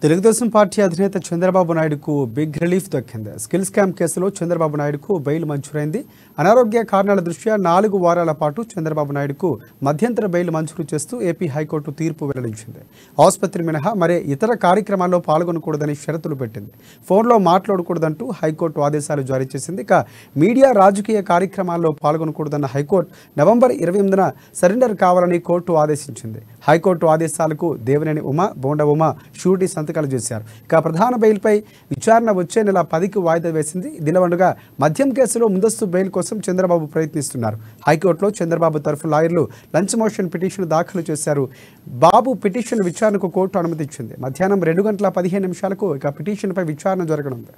Telugu Desam party అధినేత చంద్రబాబు నాయుడుకు big relief దక్కింది. స్కిల్ స్కామ్ కేసులో చంద్రబాబు నాయుడుకు బెయిల్ మంజూరైంది. అనారోగ్య కారణాల దృష్ట్యా 4 వారాల పాటు చంద్రబాబు నాయుడుకు మధ్యంతర బెయిల్ మంజూరు చేస్తూ ఏపీ హైకోర్టు తీర్పు వెల్లడించింది. ఆసుపత్రి మినహా మరే ఇతర కార్యక్రమాల్లో పాల్గొనకూడదని షరతులు పెట్టింది. ఫోన్లో మాట్లాడకూడదంటూ హైకోర్టు ఆదేశాలు జారీ చేసింది. ఇక మీడియా రాజకీయ కార్యక్రమాల్లో పాల్గొనకూడదన్న హైకోర్టు నవంబర్ 28న సరెండర్ కావాలని కోర్టు ఆదేశించింది. హైకోర్టు ఆదేశాలకు దేవినేని ఉమ, బోండా ఉమ షూరిటీ సంతకాలు చేశారు. ఇక ప్రధాన బెయిల్పై విచారణ వచ్చే నెల 10కి వాయిదా వేసింది. దిలవండుగా మద్యం కేసులో ముందస్తు బెయిల్ కోసం చంద్రబాబు ప్రయత్నిస్తున్నారు. హైకోర్టులో చంద్రబాబు తరఫు లాయర్లు లంచ్ మోషన్ పిటిషన్ దాఖలు చేశారు. బాబు పిటిషన్ విచారణకు కోర్టు అనుమతి ఇచ్చింది. మధ్యాహ్నం 2 గంటల 15 నిమిషాలకు ఇక పిటిషన్పై విచారణ జరగనుంది.